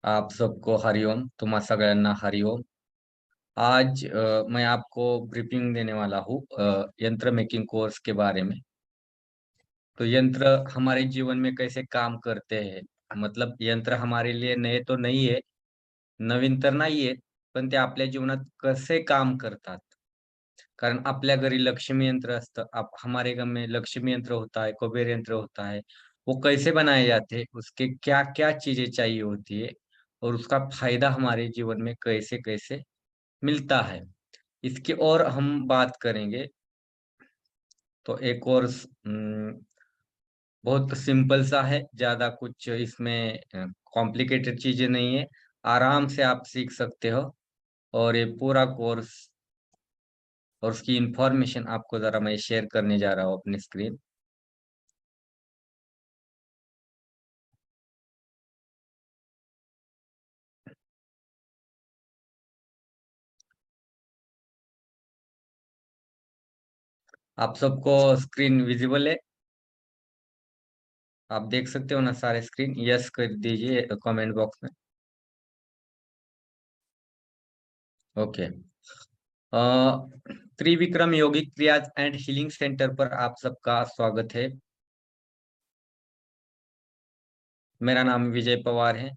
आप सबको हरिओम, तुम्हा सगळ्यांना हरिओम। आज मैं आपको ब्रीफिंग देने वाला हूँ यंत्र मेकिंग कोर्स के बारे में। तो यंत्र हमारे जीवन में कैसे काम करते हैं, मतलब यंत्र हमारे लिए नए तो नाही आहे, नवीन तर नाही आहे, पण ते आपल्या जीवनात कसे काम करतात? कारण आपल्या घरी लक्ष्मी यंत्र असतं, हमारे घर में लक्ष्मी यंत्र होता है, कुबेर यंत्र होता है। वो कैसे बनाए जाते हैं, उसके क्या-क्या चीज़ें चाहिए होती है और उसका फ़ायदा हमारे जीवन में कैसे-कैसे मिलता है। इसकी और हम बात करेंगे, तो एक और बहुत सिंपल सा है, ज़्यादा कुछ इसमें कॉम्प्लिकेटेड चीज़ें नहीं है, आराम से आप सीख सकते हो और ये पूरा कोर्स और उसकी इन्फॉर्मेशन आपको ज़रा मैं शेयर करने जा रहा हूँ अपनी स्क्रीन। आप सबको स्क्रीन विज़िबल है? आप देख सकते हो ना सारे स्क्रीन? यस कर दीजिए कमेंट बॉक्स में। ओके। अ, त्रिविक्रम यौगिक क्रियाज एंड हीलिंग सेंटर पर आप सबका स्वागत है। मेरा नाम विजय पवार है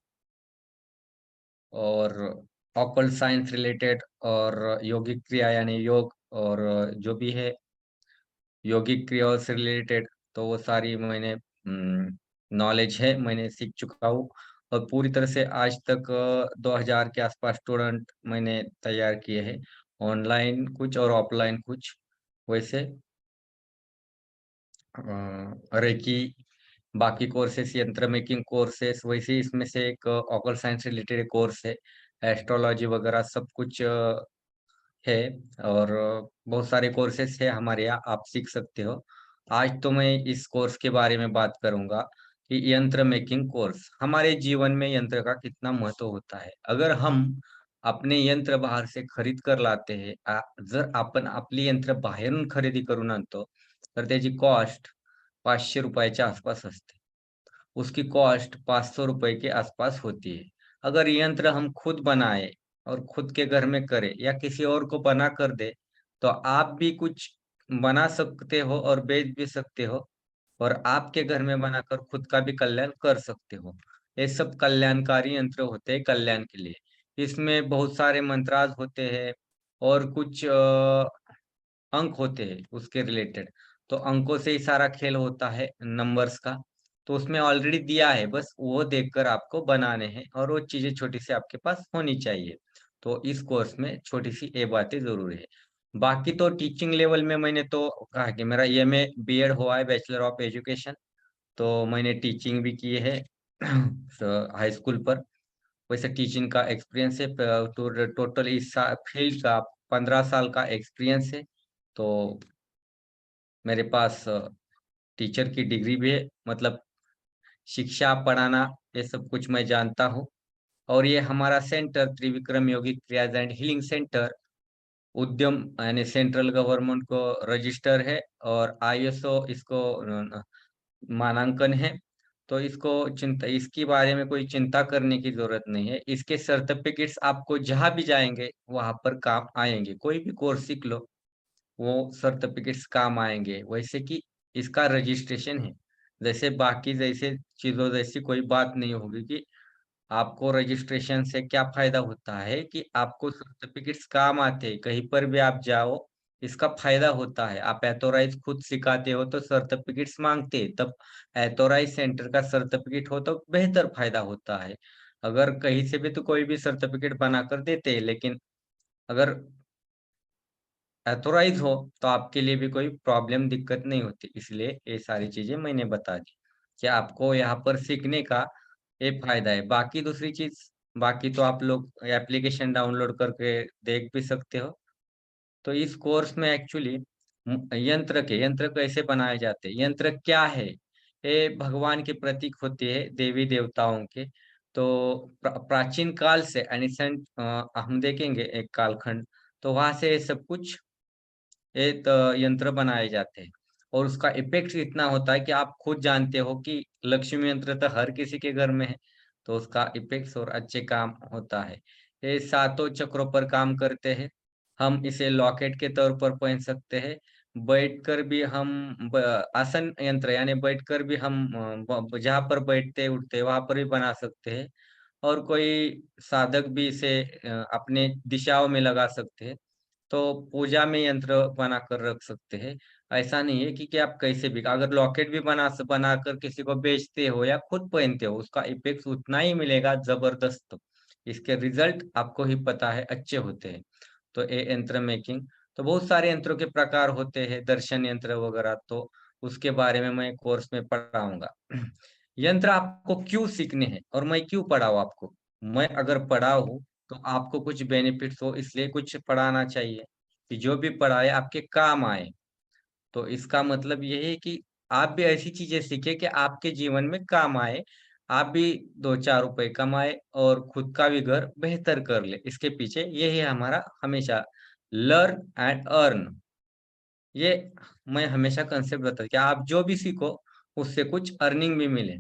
और ऑकल्ट साइंस रिलेटेड और यौगिक क्रिया यानी योग और जो भी है यौगिक क्रियाओं से रिलेटेड, तो वो सारी मैंने नॉलेज है, मैंने सीख चुका हूँ और पूरी तरह से आज तक 2000 के आसपास स्टूडेंट मैंने तैयार किए हैं, ऑनलाइन कुछ और ऑफलाइन कुछ। वैसे रेकी, बाकी कोर्सेस, यंत्र मेकिंग कोर्सेस, वैसे ही इसमें से एक ऑकल्ट साइंस रिलेटेड कोर्स है, एस्ट्रोलॉजी वगैरह सब कुछ है और बहुत सारे कोर्सेस है हमारे यहाँ, आप सीख सकते हो। आज तो मैं इस कोर्स के बारे में बात करूंगा कि यंत्र मेकिंग कोर्स हमारे जीवन में यंत्र का कितना महत्व होता है। अगर हम अपने यंत्र बाहेर से खरीद कर लाते हैं, जर आपण आपली यंत्र बाहेरून खरेदी करून आणतो, तर त्याची कॉस्ट ₹500 आसपास असते। उसकी कॉस्ट ₹500 के आसपास होती है। अगर यंत्र हम खुद बनाए और खुद के घर में करें या किसी और को बना कर दे, तो आप भी कुछ बना सकते हो और बेच भी सकते हो और आपके घर में बनाकर खुद का भी कल्याण कर सकते हो। ये सब कल्याणकारी यंत्र होते हैं कल्याण के लिए। इसमें बहुत सारे मंत्राज होते हैं और कुछ अंक होते हैं उसके रिलेटेड। तो अंकों से ही सारा खेल होता है, नंबर्स का। तो उसमें ऑलरेडी दिया है, बस वो देखकर आपको बनाने हैं और वो चीज़ें छोटी-सी आपके पास होनी चाहिए। तो इस कोर्स में छोटी-सी ये बातें ज़रूर है। बाकी तो टीचिंग लेवल में मैंने तो कहा कि मेरा एमए बीएड हुआ है, बैचलर ऑफ एजुकेशन, तो मैंने टीचिंग भी की है हाई स्कूल पर। वैसे टीचिंग का एक्सपीरियंस है, टोटल इस फील्ड का 15 साल का एक्सपीरियंस है। तो मेरे पास टीचर की डिग्री भी है, मतलब शिक्षा पढ़ाना ये सब कुछ मैं जानता हूँ। और ये हमारा centre Trivikram yogic क्रियाज and healing centre उद्यम यानी सेंट्रल गवर्नमेंट को रजिस्टर है और आईएसओ इसको मानांकन है। तो इसके बारे में कोई चिंता करने की ज़रूरत नहीं है। इसके सर्टिफ़िकेट्स आपको जहाँ भी जाएँगे, वहाँ पर काम आएँगे। कोई भी कोर्स सीख लो, वो सर्टिफ़िकेट्स काम आएँगे। वैसे कि इसका रजिस्ट्रेशन है। जैसे बाकी जैसे चीज़ों जैसी कोई बात नहीं होगी कि आपको रजिस्ट्रेशन से क्या फ़ायदा होता है कि आपको सर्टिफ़िकेट्स काम आते हैं, कहीं पर भी आप जाओ, इसका फ़ायदा होता है। आप एथोराइज़ खुद सिखाते हो तो सर्टिफ़िकेट्स माँगते हैं, तब एथोराइज़ सेंटर का सर्टिफ़िकेट हो तो बेहतर फ़ायदा होता है। अगर कहीं से भी तो कोई भी सर्टिफ़िकेट बनाकर देते हैं, लेकिन अगर एथोराइज़ हो, तो आपके लिए भी कोई प्रॉब्लम दिक्कत नहीं होती। इसलिए ये सारी चीज़ें मैंने बता दी, कि आपको यहाँ पर सीखने का ये फ़ायदा है। बाकी दूसरी चीज़, बाकी तो आप लोग एप्लीकेशन डाउनलोड करके देख भी सकते हो। तो इस कोर्स में एक्चुअली यंत्र कैसे बनाए जाते हैं, यंत्र क्या है? ये भगवान के प्रतीक होते हैं, देवी-देवताओं के। तो प्राचीन काल से हम देखेंगे एक कालखंड, तो वहाँ से ये सब कुछ एक यंत्र बनाए जाते हैं और उसका इफ़ेक्ट इतना होता है कि आप खुद जानते हो कि लक्ष्मी यंत्र तो हर किसी के घर में है। तो उसका इफेक्ट्स और अच्छे काम होता है। ये सातों चक्रों पर काम करते हैं। हम इसे लॉकेट के तौर पर पहन सकते हैं। बैठकर भी हम आसन यंत्र यानी बैठकर भी हम जहाँ पर बैठते उठते वहां पर भी बना सकते हैं। और कोई साधक भी इसे अपने दिशाओं में लगा सकते हैं। तो पूजा में यंत्र बनाकर रख सकते हैं। ऐसा नहीं है कि आप कैसे भी अगर लॉकेट भी बनाकर किसी को बेचते हो या खुद पहनते हो, उसका इफेक्ट उतना ही मिलेगा ज़बरदस्त। इसके रिज़ल्ट आपको ही पता है अच्छे होते हैं। तो ये यंत्र मेकिंग तो बहुत सारे यंत्रों के प्रकार होते हैं, दर्शन यंत्र वगैरह तो उसके बारे में मैं कोर्स में पढ़ाऊँगा। यंत्र आपको क्यों सीखने हैं और मैं क्यों पढ़ाऊँ आपको? मैं अगर पढ़ाऊँ तो आपको कुछ बेनिफिट्स हो इसलिए कुछ पढ़ाना चाहिए, कि जो भी पढ़ाए आपके काम आए। तो इसका मतलब ये है कि आप भी ऐसी चीज़ें सीखें कि आपके जीवन में काम आए। आप भी 2-4 रुपए कमाएँ और खुद का भी घर बेहतर कर लें। इसके पीछे यही है हमारा हमेशा लर्न एंड अर्न। ये मैं हमेशा कांसेप्ट बताता कि आप जो भी सीखो उससे कुछ अर्निंग भी मिले।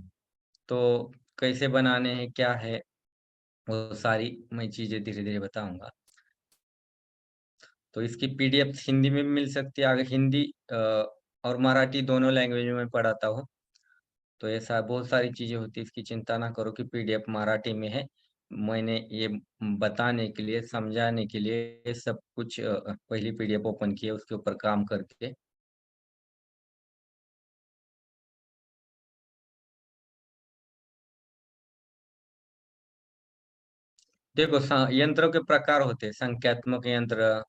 तो कैसे बनाने हैं, क्या है, वो सारी मैं चीज़ें धीरे-धीरे बताऊँगा। तो इसकी पीडीएफ हिंदी में भी मिल सकती है, अगर हिंदी और मराठी दोनों लैंग्वेज में मैं पढ़ाता हूँ। तो ऐसा बहुत सारी चीज़ें होती हैं, इसकी चिंता ना करो कि पीडीएफ मराठी में है। मैंने ये बताने के लिए, समझाने के लिए सब कुछ पहली पीडीएफ ओपन की है, उसके ऊपर काम करके। देखो यंत्रों के प्रकार होते हैं, संख्यात्मक यंत्र।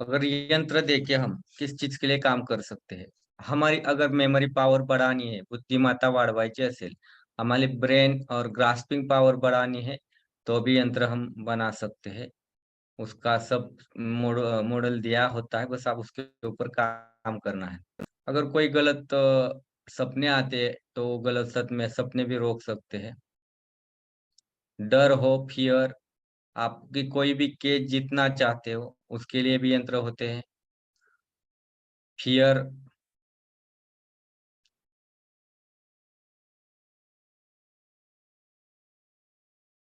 अगर ये यंत्र देके हम किस चीज के लिए काम कर सकते हैं, हमारी अगर मेमरी पावर बढ़ानी है, बुद्धिमत्ता वाढवायची असेल, हमारे ब्रेन और ग्रास्पिंग पावर बढ़ानी है, तो भी यंत्र हम बना सकते हैं। उसका सब मॉडल दिया होता है, बस आप उसके ऊपर काम करना है। अगर कोई गलत सपने आते हैं, तो गलत सपने सपने भी रोक सकते हैं। डर हो, फियर, आपकी कोई भी केस जीतना चाहते हो, उसके लिए भी यंत्र होते हैं। फियर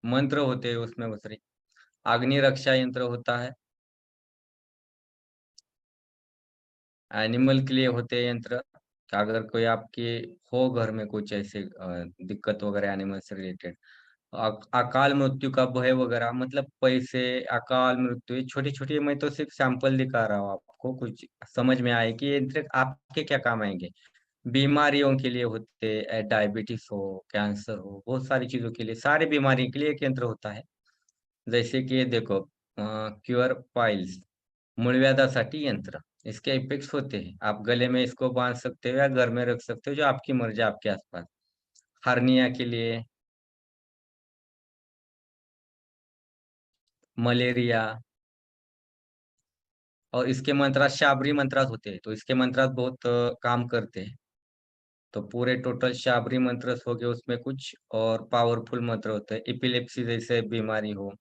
मंत्र होते हैं उसमें दूसरे। अग्नि रक्षा यंत्र होता है। एनिमल के लिए होते हैं यंत्र। कि अगर कोई आपके हो घर में कुछ ऐसे दिक्कत वगैरह एनिमल से रिलेटेड, अकाल मृत्यु का भय वगैरह, मतलब पैसे, अकाल मृत्यु, ये छोटी-छोटी मैं तो सिर्फ सैंपल दिखा रहा हूँ आपको, कुछ समझ में आए कि ये यंत्र आपके क्या काम आएँगे। बीमारियों के लिए होते हैं, डायबिटीज़ हो, कैंसर हो, बहुत सारी चीज़ों के लिए, सारी बीमारियों के लिए एक यंत्र होता है। जैसे की ये देखो क्यूअर पाइल्स, मूळव्याधासाठी यंत्र, इसके इफेक्ट्स होते हैं। आप गले में इसको बाँध सकते हो या घर में रख सकते हो, जो आपकी मर्ज़ी है आपके आस-पास। हर्निया के लिए, मलेरिया, और इसके मंत्रास शाबरी मंत्रास होते हैं, तो इसके मंत्रास बहुत काम करते हैं। तो पूरे टोटल शाबरी मंत्रस हो गए उसमें कुछ, और पावरफुल मंत्र होते हैं। एपिलेप्सी जैसे बीमारी हो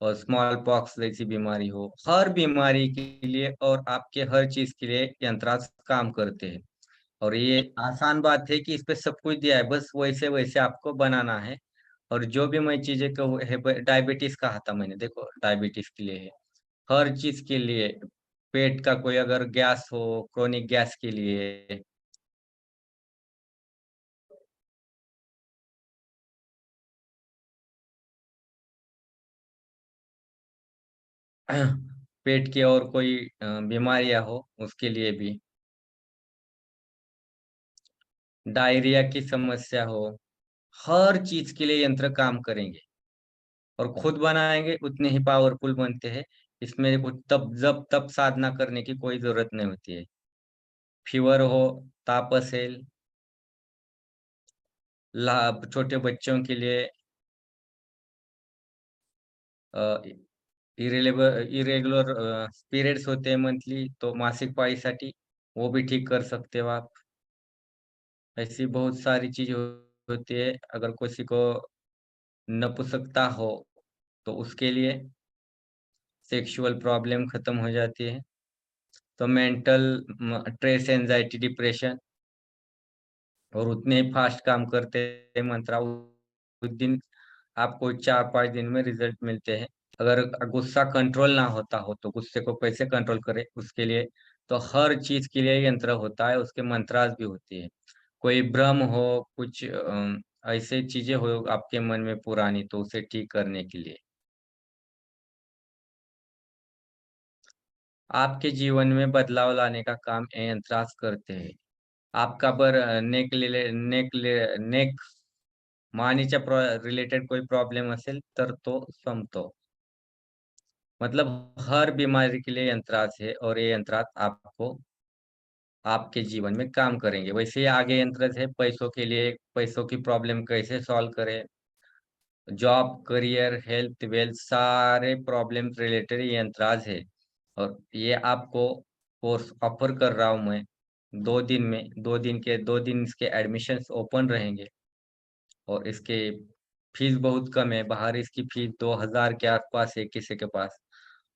और स्मॉल पॉक्स जैसी बीमारी हो, हर बीमारी के लिए और आपके हर चीज़ के लिए यंत्रास काम करते हैं। और ये आसान बात है कि इस पे सब कुछ दिया है, बस वैसे-वैसे आपको बनाना है। और जो भी मैं चीज़ें कहूँ, डायबिटीज़ कहा था मैंने, देखो डायबिटीज़ के लिए है, हर चीज़ के लिए, पेट का कोई अगर गैस हो, क्रोनिक गैस के लिए, पेट की और कोई बीमारियाँ हो, उसके लिए भी, डायरिया की समस्या हो, हर चीज़ के लिए यंत्र काम करेंगे। और खुद बनाएँगे उतने ही पावरफुल बनते हैं। इसमें कुछ तप जप तप साधना करने की कोई ज़रूरत नहीं होती है। फ़ीवर हो, ताप असेल, ला छोटे बच्चों के लिए अ, इरेग्युलर पीरियड्स होते हैं मंथली, तो मासिक पाळीसाठी वो भी ठीक कर सकते हो आप। ऐसी बहुत सारी चीज़ें होती है। अगर किसी को नपुंसकता हो, तो उसके लिए सेक्सुअल प्रॉब्लम खत्म हो जाती है। तो मेंटल स्ट्रेस, एंजाइटी, डिप्रेशन, और उतने ही फास्ट काम करते हैं मंत्रा, उस दिन आपको 4-5 दिन में रिजल्ट मिलते हैं। अगर गुस्सा कंट्रोल ना होता हो तो गुस्से को कैसे कंट्रोल करें उसके लिए, तो हर चीज के लिए यंत्र होता है, उसके मंत्रास भी होती है। कोई भ्रम हो, कुछ ऐसे चीजें हो आपके मन में पुरानी, तो उसे ठीक करने के लिए आपके जीवन में बदलाव लाने का काम ये यंत्रास करते हैं। आपका नेक मानीच्या रिलेटेड कोई प्रॉब्लेम असेल तर तो संपतो। मतलब हर बीमारी के लिए यंत्रास है और ये यंत्रास आपको आपके जीवन में काम करेंगे। वैसे ही आगे यंत्रास है पैसों के लिए, पैसों की प्रॉब्लम कैसे सॉल्व करें, जॉब, करियर, हेल्थ, वेल्थ सारे प्रॉब्लम्स रिलेटेड ये यंत्रास है। और ये आपको कोर्स ऑफर कर रहा हूँ मैं 2 दिन में, 2 दिन इसके एडमिशन्स ओपन रहेंगे। और इसके फीस बहुत कम है, बाहर इसकी फीस 2000 के आसपास है किसी के पास।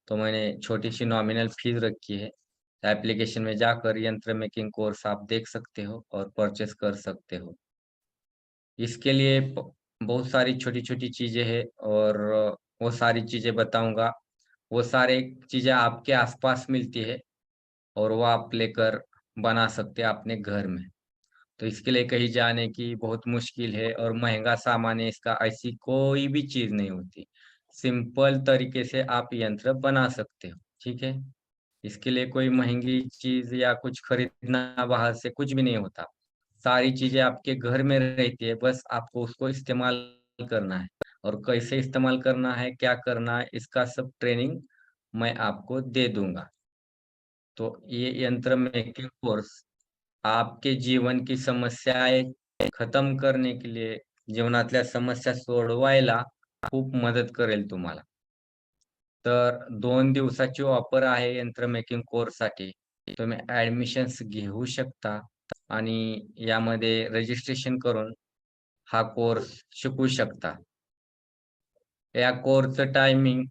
तो मैंने छोटी सी नॉमिनल फीस रखी है। एप्लीकेशन में जाकर यंत्र मेकिंग कोर्स आप देख सकते हो और परचेस कर सकते हो। इसके लिए बहुत सारी छोटी-छोटी चीजें हैं और वो सारी चीजें बताऊंगा। वो सारे चीजें आपके आसपास मिलती है और वो आप लेकर बना सकते हैं अपने घर में। तो इसके लिए कहीं जाने की बहुत मुश्किल है और महंगा सामान है इसका, ऐसी कोई भी चीज नहीं होती। सिंपल तरीके से आप यंत्र बना सकते हो, ठीक है? इसके लिए कोई महंगी चीज या कुछ खरीदना बाहर से कुछ भी नहीं होता। सारी चीजें आपके घर में रहती है, बस आपको उसको इस्तेमाल करना है। और कैसे इस्तेमाल करना है, क्या करना है, इसका सब ट्रेनिंग मैं आपको दे दूंगा। तो ये यंत्र मेकिंग कोर्स आपके जीवन की समस्याएं खत्म करने के लिए, जीवनातल्या समस्या सोडवायला खूप मदत करेल तुम्हाला। तर 2 दिवसाची ऑफर आहे यंत्र मेकिंग कोर्ससाठी. तुम्ही ॲडमिशन्स घेऊ शकता आणि यामध्ये रजिस्ट्रेशन करून हा कोर्स शिकू शकता. या कोर्सचं टायमिंग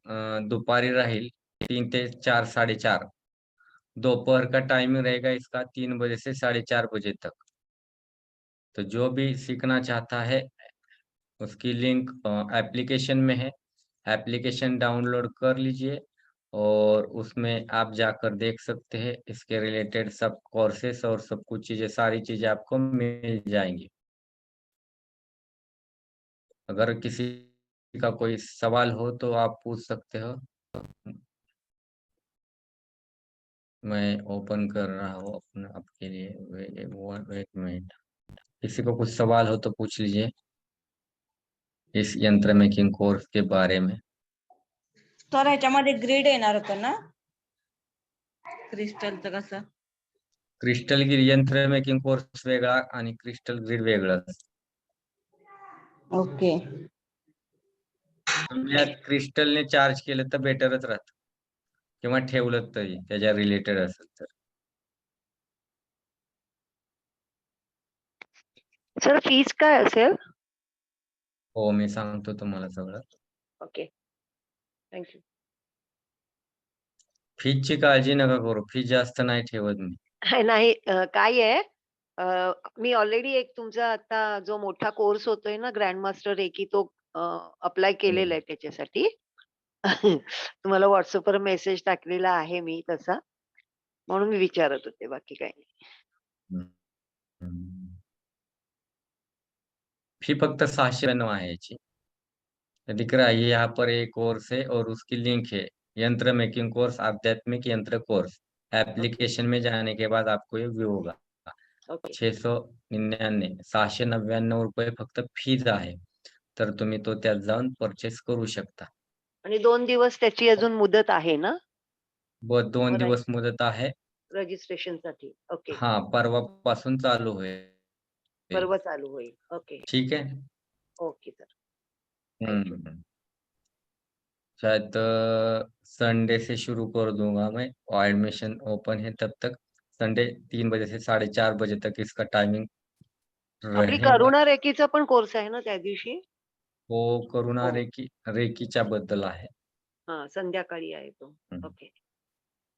दुपारी राहील 3 ते 4, 4:30. दोपहर का टाइमिंग रहेगा इसका 3 बजे से 4:30 बजे तक। तो जो भी सीखना चाहता है उसकी लिंक एप्लीकेशन में है। एप्लीकेशन डाउनलोड कर लीजिए और उसमें आप जाकर देख सकते हैं इसके रिलेटेड सब कोर्सेस और सब कुछ चीज़ें, सारी चीज़ें आपको मिल जाएँगी। अगर किसी का कोई सवाल हो तो आप पूछ सकते हो। मैं ओपन कर रहा हूँ अपना आपके लिए। एक मिनट। किसी को कुछ सवाल हो तो पूछ लीजिए इस यंत्र मेकिंग कोर्स के बारे में। तर ह्याच्यामध्ये ग्रेड येणार होतं ना क्रिस्टलचं कसं? क्रिस्टल ग्रीड यंत्र मेकिंग कोर्स वेगळा आणि क्रिस्टल ग्रीड वेगळंच. ओके. तुम्ही यात क्रिस्टलने चार्ज केलं तर बेटरच राहतं किंवा ठेवलं तरी त्याच्या रिलेटेड असेल तर. सर फीस काय असेल? हो, मी सांगतो तुम्हाला सगळं. ओके. Thank you. फीची काळजी नका करू. फी जास्त नाही ठेवत मी. नाही काय आहे मी ऑलरेडी एक तुमचा आता जो मोठा कोर्स होतोय ना ग्रँड मास्टर रेकी तो अप्लाय केलेला आहे त्याच्यासाठी. तुम्हाला WhatsAppवर मेसेज टाकलेला आहे मी तसा. म्हणून मी विचारत होते बाकी काही नाही. हं, हं. फी फक्त 699 आहे याची. दिख रहा है ये यहाँ पर एक कोर्स है और उसकी लिंक है। यंत्र मेकिंग कोर्स, आध्यात्मिक यंत्र कोर्स। एप्लीकेशन में जाने के बाद आपको ये व्यू होगा। ओके. 699 ₹699 फक्त फीज आहे. तर तुम्ही तो त्यात जाऊन परचेस करू शकता. आणि 2 दिवस त्याची अजून मुदत आहे ना? व 2 दिवस मुदत आहे. रजिस्ट्रेशनसाठी. ओके. हां, परवापासून चालू होईल. परवा चालू होईल. ओके. ठीक है? Okay sir. Thank you. हं. शायद संडे से शुरू कर दूँगा मैं और एडमिशन ओपन है तब तक। संडे 3 बजे से 4:30 बजे तक इसका टाइमिंग आपली रहेगा। करुणा रेकीचा पण कोर्स आहे ना त्या दिवशी? वो करुणा हो. रेकीच्या बद्दल आहे. हां, संध्याकाळी आहे तो. हं. ओके.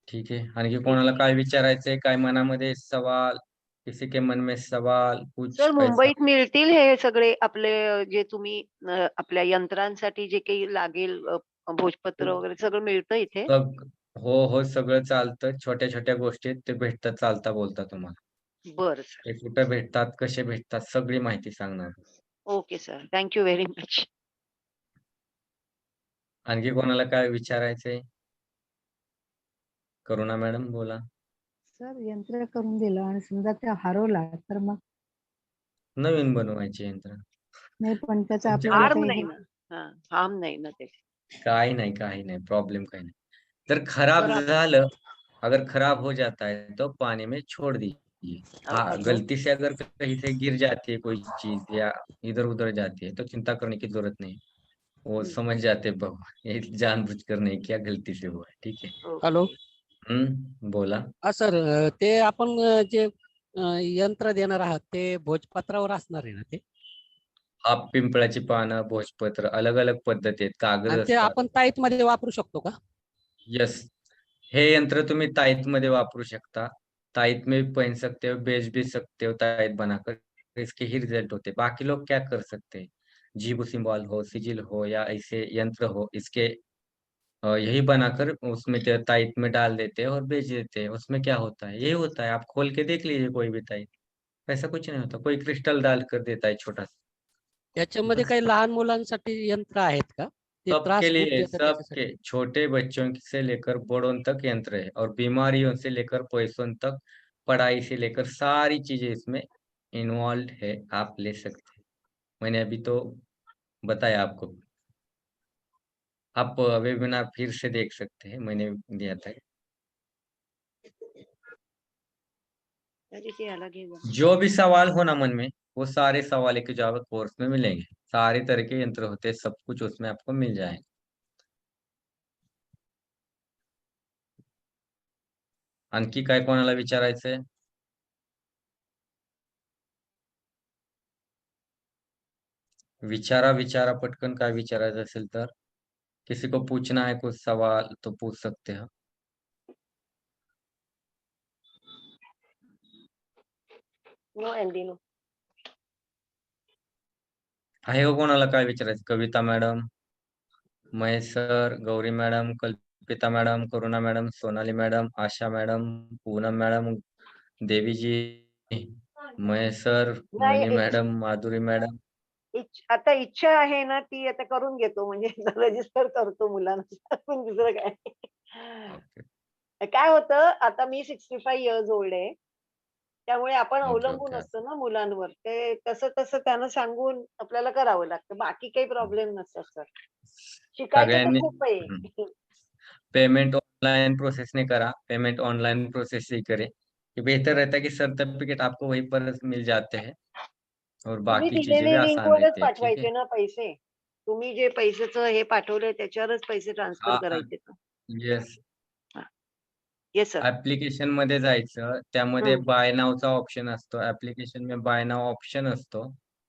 ठीक आहे. आणखी ठीक कोणाला आहे. काय विचारायचंय, काय मनामध्ये सवाल? किसी के मन में सवाल कुछ सर ऐसा मुंबईत मिळतील हे सगळे आपले जे तुम्ही आपल्या यंत्रांसाठी जे काही लागेल भोजपत्र वगैरे सगळं मिळतं इथे? सब हो सगळं चालतं. छोट्या-छोट्या गोष्टीत ते भेटतात चालता बोलता तुम्हाला. बरं सर. ते कुठे भेटतात, कसे भेटतात सगळी माहिती सांगणार. Okay sir. Thank you very much. आणखी कोणाला काय विचारायचंय? करुणा मॅडम बोला. सर यंत्र करून दिलं आणि समजा ते हरवला तर मग नवीन बनवायचे यंत्र. नाही पण त्याचा तुमच्या आपल्याला हार्म काही नाही ना. हां, हार्म नाही ना ते. काही नाही, प्रॉब्लम काही नहीं। जर खराब तर झालं, अगर खराब हो जाता है तो पानी में छोड़ दीजिए। हाँ, ओके. गलती से अगर कहीं से गिर जाती है कोई चीज़ या इधर-उधर जाती है तो चिंता करने की ज़रूरत नहीं। वो हं. समझ जाते हैं भगवान ये जानबूझकर नहीं किया, गलती से हुआ है, ठीक है? हॅलो. ओके. बोला। हा सर, ते आपण जे यंत्र देणार आहात ते भोजपत्रावर असणार आहे ना ते? हा पिंपळाची पानं, भोजपत्र अलग-अलग पद्धती आहेत, कागद आणि ते असतात। आपण ताईतमध्ये वापरू शकतो का? यस, हे यंत्र तुम्ही ताईतमध्ये वापरू शकता। ताईत में भी पहन सकते हो, बेच भी सकते हो ताईत बनाकर, इसके ही रिजल्ट होते हैं। बाकी लोग क्या कर सकते हैं, जीभू सिंबल हो, सिजिल हो या ऐसे यंत्र हो, इसके यही बनाकर उसमें ताईत में डाल देते हैं और बेच देते हैं। उसमें क्या होता है, यही होता है, आप खोल के देख लीजिए कोई भी ताईत, ऐसा कुछ नहीं होता। कोई क्रिस्टल डाल कर देता है छोटा-सा, याच्यामध्ये बस। काही लहान मुलांसाठी यंत्र आहेत का? ते सबके त्रास खूप लिए, देतात सबके, त्याच्यासाठी? छोटे बच्चों से लेकर बड़ों तक यंत्र है और बीमारियों से लेकर पैसों तक, पढ़ाई से लेकर सारी चीजें इसमें इन्वॉल्व है, आप ले सकते हैं। मैंने अभी तो बताया आपको। आप वेबिनार फिर से देख सकते हैं, मैंने दिया था। तरी ते याला घे जरा. जो भी सवाल हो ना मन में, वो सारे सवाल के जवाब कोर्स में मिलेंगे। सारे तरह के यंत्र होते हैं, सब कुछ उसमें आपको मिल जाएगा। आणखी काय कोणाला विचारायचंय? विचारा पटकन काय विचारायचं असेल तर। किसी को पूछना है कुछ सवाल तो पूछ सकते हो। No MD no. आहे का कोणाला काय विचारायचं? Kavita madam, Mahesh sir, Gauri madam, Kalpita madam, Karuna madam, Sonali madam, Asha madam, Poonam madam, Devi ji, Mahesh sir, नाही मनी मॅडम, माधुरी मॅडम। आता इच्छा आहे ना ती आता करून घेतो म्हणजे रजिस्टर करतो मुलांना. पण दुसरं काय. ओके, काय होतं आता मी 65 इयर्स ओल्ड आहे. त्यामुळे आपण ओके, अवलंबून ओके. असतो ना मुलांवर. ते तसं त्यांना सांगून आपल्याला करावं लागतं. बाकी काही प्रॉब्लेम नसतात सर. शिकायचं तर सगळ्यांनी खूप आहे. पेमेंट ऑनलाइन प्रोसेस नहीं करा, पेमेंट ऑनलाइन प्रोसेस से ही करें। ये बेहतर रहता है कि सर्टिफिकेट आपको वहीं पर मिल जाते हैं और तुम्ही बाकी चीजें भी दिलेले आसान लिंकवरच रहती है, ठीक है? पाठवायचे ना पैसे. तुम्ही जे पैशाचं हे पाठवलंय त्याच्यावरच पैसे ट्रान्सफर हाँ, करायचे ना. येस। हां. Yes sir. ॲप्लिकेशन मध्ये जायचं, त्यामध्ये हं. बाय नावचा ऑप्शन असतो. ॲप्लिकेशन में बाय नाव ऑप्शन असतो.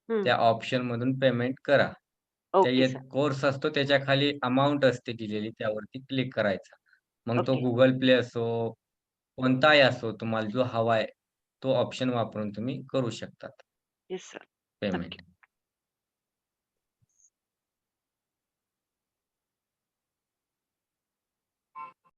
हं. त्या ऑप्शन मधून पेमेंट करा. त्या ओके येत सर. कोर्स असतो त्याच्या खाली अमाउंट असते दिलेली त्यावरती क्लिक करायचा. मग तो ओके. Google Play असो, कोणताही असो तुम्हाला जो हवा आहे, तो ऑप्शन वापरून तुम्ही करू शकतात येस सर. पेमेंट. नक्की.